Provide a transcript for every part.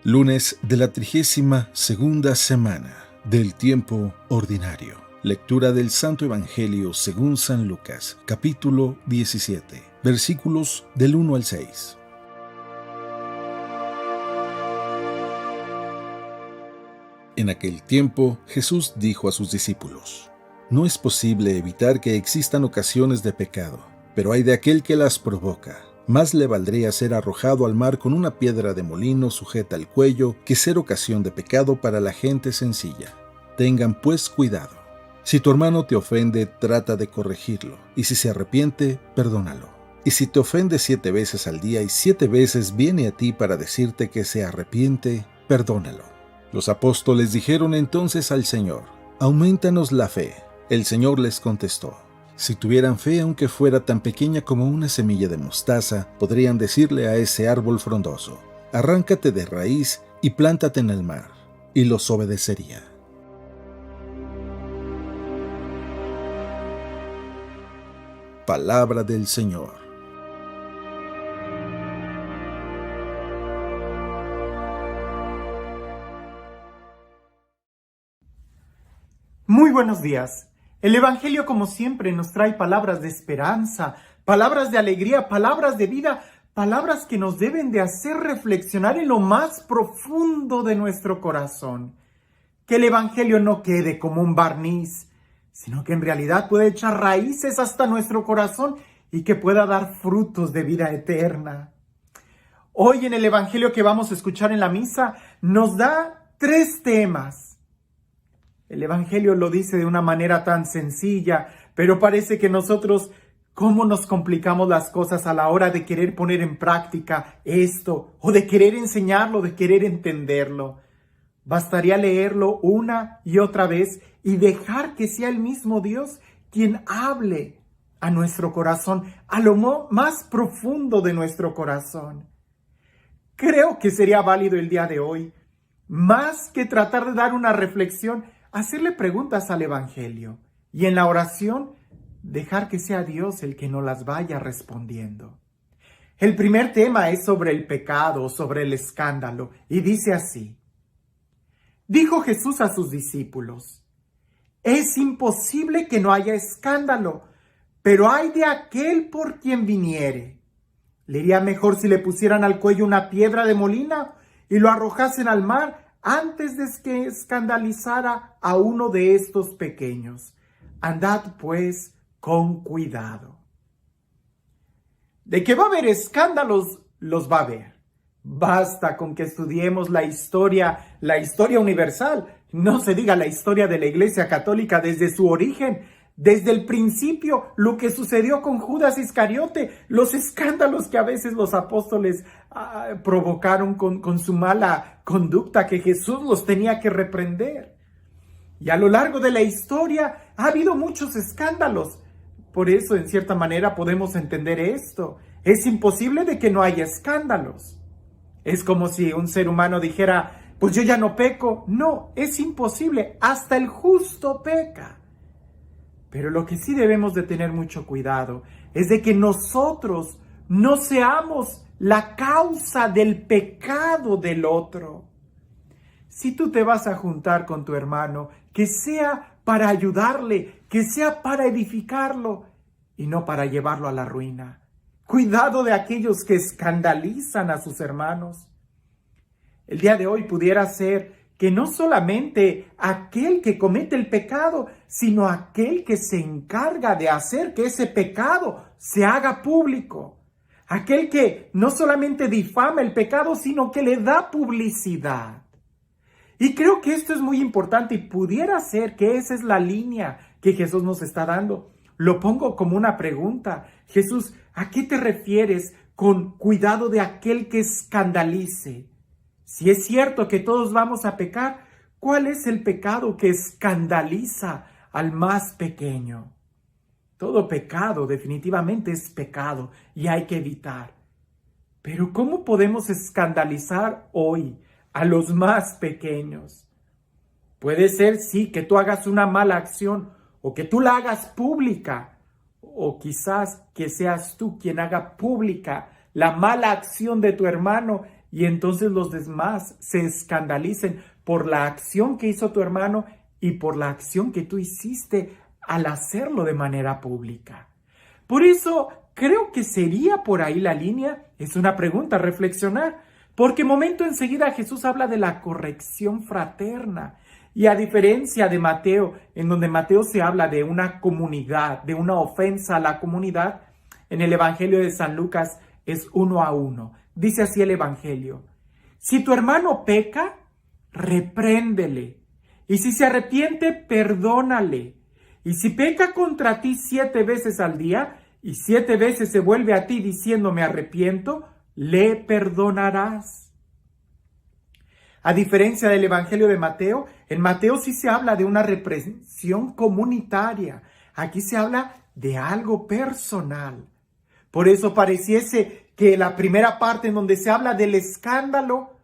Lunes de la 32ª semana del tiempo ordinario. Lectura del Santo Evangelio según San Lucas, capítulo 17, versículos del 1 al 6. En aquel tiempo, Jesús dijo a sus discípulos: No es posible evitar que existan ocasiones de pecado, pero hay de aquel que las provoca. Más le valdría ser arrojado al mar con una piedra de molino sujeta al cuello que ser ocasión de pecado para la gente sencilla. Tengan pues cuidado. Si tu hermano te ofende, trata de corregirlo, y si se arrepiente, perdónalo. Y si te ofende 7 veces al día y 7 veces viene a ti para decirte que se arrepiente, perdónalo. Los apóstoles dijeron entonces al Señor: Aumentanos la fe. El Señor les contestó: Si tuvieran fe, aunque fuera tan pequeña como una semilla de mostaza, podrían decirle a ese árbol frondoso: Arráncate de raíz y plántate en el mar, y los obedecería. Palabra del Señor. Muy buenos días. El Evangelio, como siempre, nos trae palabras de esperanza, palabras de alegría, palabras de vida, palabras que nos deben de hacer reflexionar en lo más profundo de nuestro corazón. Que el Evangelio no quede como un barniz, sino que en realidad puede echar raíces hasta nuestro corazón y que pueda dar frutos de vida eterna. Hoy en el Evangelio que vamos a escuchar en la misa nos da 3 temas. El Evangelio lo dice de una manera tan sencilla, pero parece que nosotros, ¿cómo nos complicamos las cosas a la hora de querer poner en práctica esto, o de querer enseñarlo, de querer entenderlo? Bastaría leerlo una y otra vez y dejar que sea el mismo Dios quien hable a nuestro corazón, a lo más profundo de nuestro corazón. Creo que sería válido el día de hoy, más que tratar de dar una reflexión, hacerle preguntas al Evangelio y en la oración dejar que sea Dios el que nos las vaya respondiendo. El primer tema es sobre el pecado, sobre el escándalo, y dice así: Dijo Jesús a sus discípulos: Es imposible que no haya escándalo, pero hay de aquel por quien viniere. Le iría mejor si le pusieran al cuello una piedra de molino y lo arrojasen al mar antes de que escandalizara a uno de estos pequeños. Andad pues con cuidado. De que va a haber escándalos, los va a haber. Basta con que estudiemos la historia universal, no se diga la historia de la Iglesia Católica desde su origen, desde el principio, lo que sucedió con Judas Iscariote, los escándalos que a veces los apóstoles provocaron con su mala conducta, que Jesús los tenía que reprender. Y a lo largo de la historia ha habido muchos escándalos. Por eso, en cierta manera, podemos entender esto. Es imposible de que no haya escándalos. Es como si un ser humano dijera: pues yo ya no peco. No, es imposible. Hasta el justo peca. Pero lo que sí debemos de tener mucho cuidado es de que nosotros no seamos la causa del pecado del otro. Si tú te vas a juntar con tu hermano, que sea para ayudarle, que sea para edificarlo y no para llevarlo a la ruina. Cuidado de aquellos que escandalizan a sus hermanos. El día de hoy pudiera ser que no solamente aquel que comete el pecado, sino aquel que se encarga de hacer que ese pecado se haga público. Aquel que no solamente difama el pecado, sino que le da publicidad. Y creo que esto es muy importante y pudiera ser que esa es la línea que Jesús nos está dando. Lo pongo como una pregunta. Jesús, ¿a qué te refieres con cuidado de aquel que escandalice? Si es cierto que todos vamos a pecar, ¿cuál es el pecado que escandaliza al más pequeño? Todo pecado definitivamente es pecado y hay que evitar. Pero ¿cómo podemos escandalizar hoy a los más pequeños? Puede ser, sí, que tú hagas una mala acción o que tú la hagas pública, o quizás que seas tú quien haga pública la mala acción de tu hermano y entonces los demás se escandalicen por la acción que hizo tu hermano y por la acción que tú hiciste al hacerlo de manera pública. Por eso creo que sería por ahí la línea. Es una pregunta a reflexionar, porque momento enseguida Jesús habla de la corrección fraterna. Y a diferencia de Mateo, en donde Mateo se habla de una comunidad, de una ofensa a la comunidad, en el Evangelio de San Lucas es 1 a 1. Dice así el Evangelio: si tu hermano peca, repréndele. Y si se arrepiente, perdónale. Y si peca contra ti 7 veces al día, y 7 veces se vuelve a ti diciendo me arrepiento, le perdonarás. A diferencia del Evangelio de Mateo, en Mateo sí se habla de una reprensión comunitaria. Aquí se habla de algo personal. Por eso pareciese que la primera parte en donde se habla del escándalo,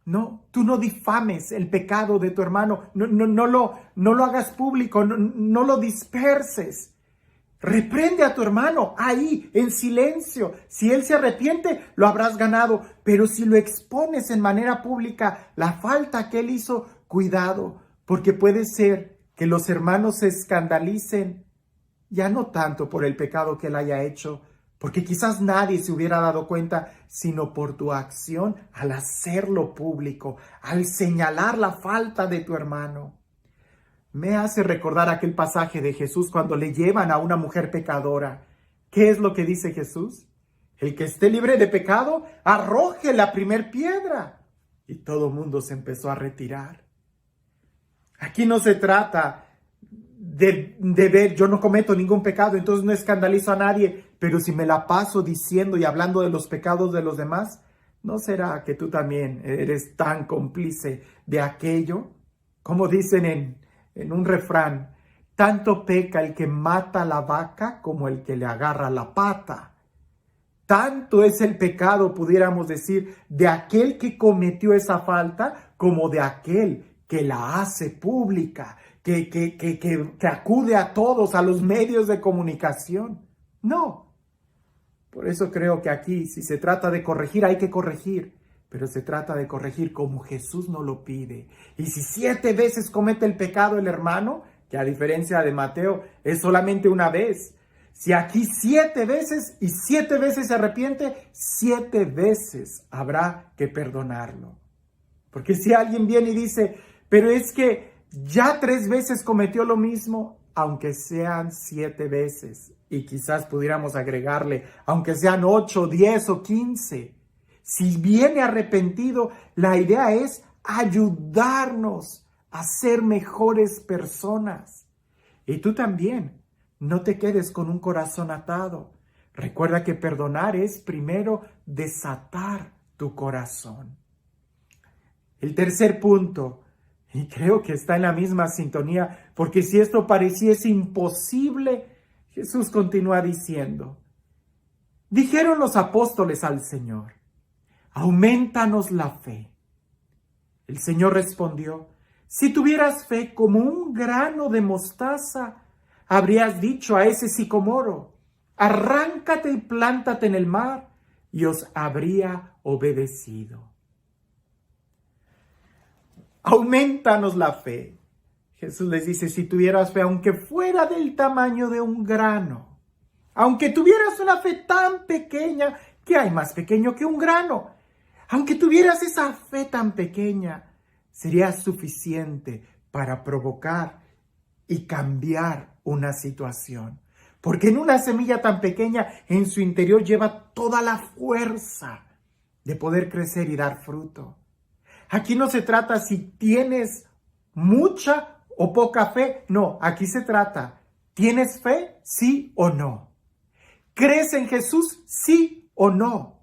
no, tú no difames el pecado de tu hermano, no lo hagas público, no lo disperses. Reprende a tu hermano ahí, en silencio. Si él se arrepiente, lo habrás ganado. Pero si lo expones en manera pública, la falta que él hizo, cuidado, porque puede ser que los hermanos se escandalicen, ya no tanto por el pecado que él haya hecho, porque quizás nadie se hubiera dado cuenta, sino por tu acción al hacerlo público, al señalar la falta de tu hermano. Me hace recordar aquel pasaje de Jesús cuando le llevan a una mujer pecadora. ¿Qué es lo que dice Jesús? El que esté libre de pecado, arroje la primer piedra. Y todo el mundo se empezó a retirar. Aquí no se trata de ver, yo no cometo ningún pecado, entonces no escandalizo a nadie, pero si me la paso diciendo y hablando de los pecados de los demás, ¿no será que tú también eres tan cómplice de aquello? Como dicen en un refrán, tanto peca el que mata la vaca como el que le agarra la pata. Tanto es el pecado, pudiéramos decir, de aquel que cometió esa falta como de aquel que la hace pública, que acude a todos, a los medios de comunicación. No. Por eso creo que aquí, si se trata de corregir, hay que corregir. Pero se trata de corregir como Jesús nos lo pide. Y si 7 veces comete el pecado el hermano, que a diferencia de Mateo es solamente una vez, si aquí 7 veces y 7 veces se arrepiente, 7 veces habrá que perdonarlo. Porque si alguien viene y dice, pero es que ya 3 veces cometió lo mismo, aunque sean 7 veces, y quizás pudiéramos agregarle, aunque sean 8, 10 o 15, si viene arrepentido, la idea es ayudarnos a ser mejores personas. Y tú también, no te quedes con un corazón atado. Recuerda que perdonar es primero desatar tu corazón. El tercer punto, y creo que está en la misma sintonía, porque si esto pareciese imposible, Jesús continúa diciendo, dijeron los apóstoles al Señor, aumentanos la fe. El Señor respondió, si tuvieras fe como un grano de mostaza, habrías dicho a ese sicomoro, arráncate y plántate en el mar, y os habría obedecido. Aumentanos la fe. Jesús les dice, si tuvieras fe, aunque fuera del tamaño de un grano, aunque tuvieras una fe tan pequeña, ¿qué hay más pequeño que un grano? Aunque tuvieras esa fe tan pequeña, sería suficiente para provocar y cambiar una situación. Porque en una semilla tan pequeña, en su interior lleva toda la fuerza de poder crecer y dar fruto. Aquí no se trata si tienes mucha o poca fe. No, aquí se trata, ¿tienes fe? Sí o no. ¿Crees en Jesús? Sí o no.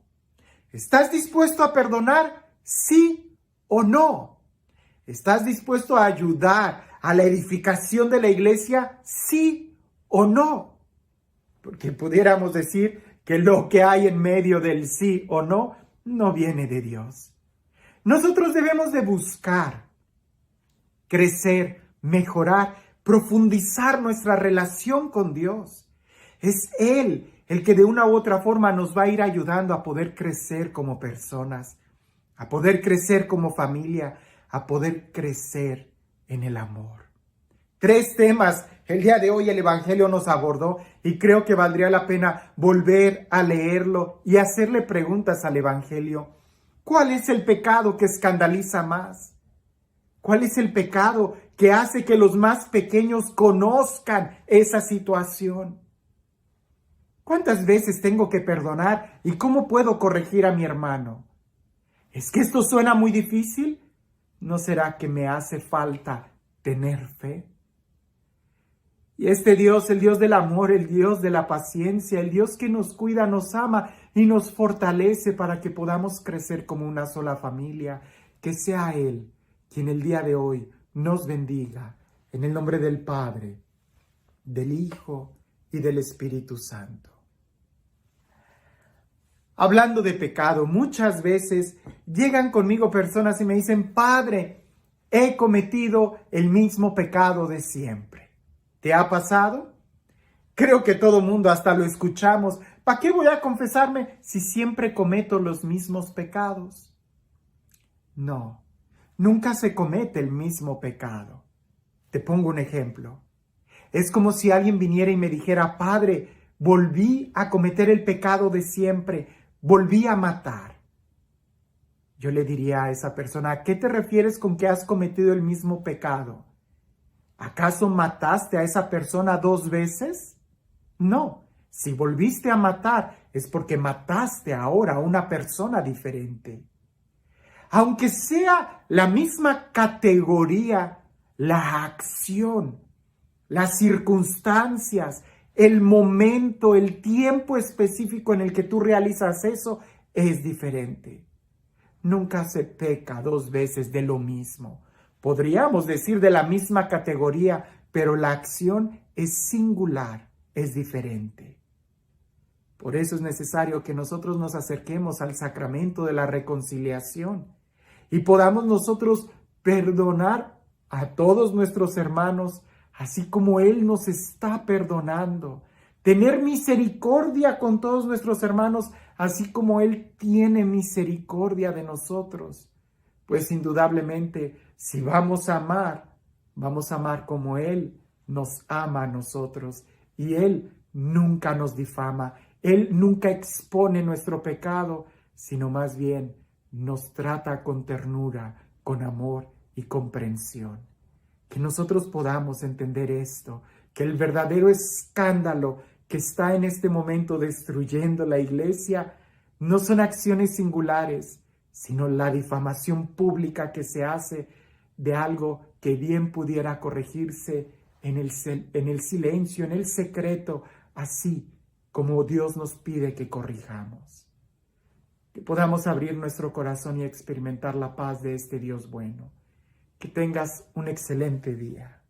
¿Estás dispuesto a perdonar? Sí o no. ¿Estás dispuesto a ayudar a la edificación de la iglesia? Sí o no. Porque pudiéramos decir que lo que hay en medio del sí o no, no viene de Dios. Nosotros debemos de buscar, crecer, mejorar, profundizar nuestra relación con Dios. Es Él el que de una u otra forma nos va a ir ayudando a poder crecer como personas. a poder crecer como familia, a poder crecer en el amor. 3 temas el día de hoy el Evangelio nos abordó y creo que valdría la pena volver a leerlo y hacerle preguntas al Evangelio. ¿Cuál es el pecado que escandaliza más? ¿Cuál es el pecado que hace que los más pequeños conozcan esa situación? ¿Cuántas veces tengo que perdonar y cómo puedo corregir a mi hermano? ¿Es que esto suena muy difícil? ¿No será que me hace falta tener fe? Y este Dios, el Dios del amor, el Dios de la paciencia, el Dios que nos cuida, nos ama y nos fortalece para que podamos crecer como una sola familia, que sea Él quien el día de hoy nos bendiga, en el nombre del Padre, del Hijo y del Espíritu Santo. Hablando de pecado, muchas veces llegan conmigo personas y me dicen, Padre, he cometido el mismo pecado de siempre. ¿Te ha pasado? Creo que todo mundo hasta lo escuchamos. ¿Para qué voy a confesarme si siempre cometo los mismos pecados? No, nunca se comete el mismo pecado. Te pongo un ejemplo. Es como si alguien viniera y me dijera, Padre, volví a cometer el pecado de siempre, volví a matar. Yo le diría a esa persona, ¿a qué te refieres con que has cometido el mismo pecado? ¿Acaso mataste a esa persona 2 veces? No, si volviste a matar es porque mataste ahora a una persona diferente. Aunque sea la misma categoría, la acción, las circunstancias, el momento, el tiempo específico en el que tú realizas eso es diferente. Nunca se peca 2 veces de lo mismo. Podríamos decir de la misma categoría, pero la acción es singular, es diferente. Por eso es necesario que nosotros nos acerquemos al sacramento de la reconciliación y podamos nosotros perdonar a todos nuestros hermanos, así como Él nos está perdonando. Tener misericordia con todos nuestros hermanos, así como Él tiene misericordia de nosotros. Pues indudablemente, si vamos a amar como Él nos ama a nosotros. Y Él nunca nos difama, Él nunca expone nuestro pecado, sino más bien nos trata con ternura, con amor y comprensión. Que nosotros podamos entender esto, que el verdadero escándalo que está en este momento destruyendo la iglesia no son acciones singulares, sino la difamación pública que se hace de algo que bien pudiera corregirse en el silencio, en el secreto, así como Dios nos pide que corrijamos. Que podamos abrir nuestro corazón y experimentar la paz de este Dios bueno. Que tengas un excelente día.